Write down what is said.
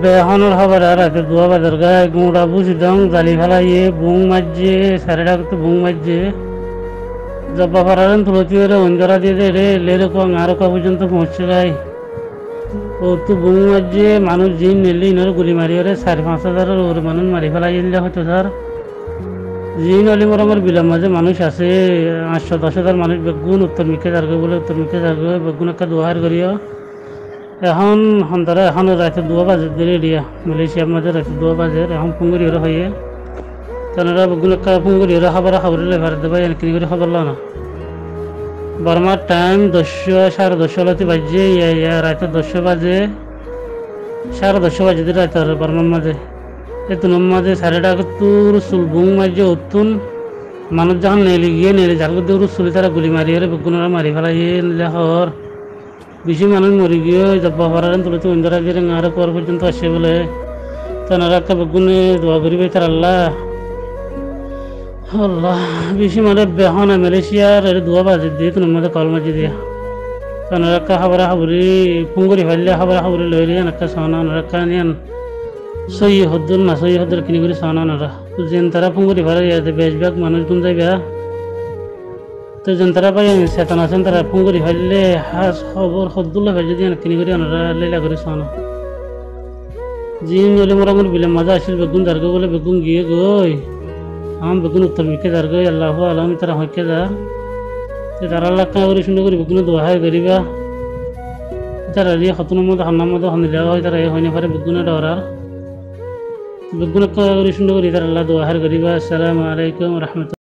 বেহনের খবর আর রাতে দোয়া বাজার গায়ে গুঁড়া বুঝি দং জালি ফেলাইয়ে বুং মারছে সাড়ে ডাকতে বুং মারছে জব্বা পারারেন তুলতি রে অঞ্জরা দিয়ে রে লেরে কো আর কা পর্যন্ত পৌঁছে গাই ও তো বুং মারছে মানুষ জিন নেলি ইনর গুলি মারি রে 4-5 হাজারের ওর মানুষ মারি ফেলাই হয়তো স্যার জিন অলি মোর আমার বিলাম মাঝে মানুষ আছে 800-10 হাজার মানুষ বেগুন উত্তর মিকে যারগে বলে উত্তর মিকে যারগে বেগুন একটা দোহার করিও এখন সন্তারা এখন রাতে 2 বাজে দেরি দিয়া মালয়েশিয়ার মাঝে রাতে 2 বাজে এখন ফুঙ্গুরি ওরা হয়ে তারা বেগুন একটা ফুঙ্গুরি ওরা খাবার লেবার দেবা এনকি করে খবর লো না বর্মার টাইম 10 10:30 লতি বাজে ইয়া রাতে 10 বাজে 10:30 বাজে রাতে বর্মার মাঝে এতুন মাঝে সাড়েটা তোর সুলবুং মাঝে উত্তুন মানুষ যখন নেলে যার দৌড় চুলি তারা গুলি মারি বেগুনরা মারি ফেলাই লেহর বেশি মানুষ মরি গিয়ে জব্বা পারারেন তুলে তো ইন্দিরা গিয়ে আর পর পর্যন্ত আসে বলে তারা একটা বেগুনে দোয়া করিবে তার আল্লাহ আল্লাহ বেশি মানে বেহনা মালয়েশিয়ার দোয়া বাজে দিয়ে তোমার মধ্যে কল মাঝে দিয়া তারা একটা খাবার খাবরি ফুঙ্গুরি ফেললে খাবার খাবরি লইলে একটা সানা একটা নিয়ান সই হদ্দুর না সই হদ্দুর কিনি করে সানা নারা তো যেন তারা ফুঙ্গুরি ফেলে ইয়াতে বেশবাগ মানুষ গুন যাইবা তো যেন তারা পাই চেতন আছেন তারা ফুঙ্গুরি ফেললে হাস খবর হদ্দুল্লা ফেলে যদি কিনি করে আনারা লেলা করে সানা জিন বলে মোর আমার বিলে মজা আসিল বেগুন যারগে বলে বেগুন গিয়ে গই আম বেগুন উত্তর মিকে যারগে আল্লাহ আলম তারা হইকে যা তারা আল্লাহ করে সুন্দর করে বেগুন দোহাই করিবা তারা দিয়ে হতনের মধ্যে হান্নার মধ্যে হন্দিলা হয় তারা হয় না পারে বেগুনে ডরার বেগুন সুন্দর করে তারা আল্লাহ দোহার করিবা আসসালামু আলাইকুম রহমতুল্লাহ।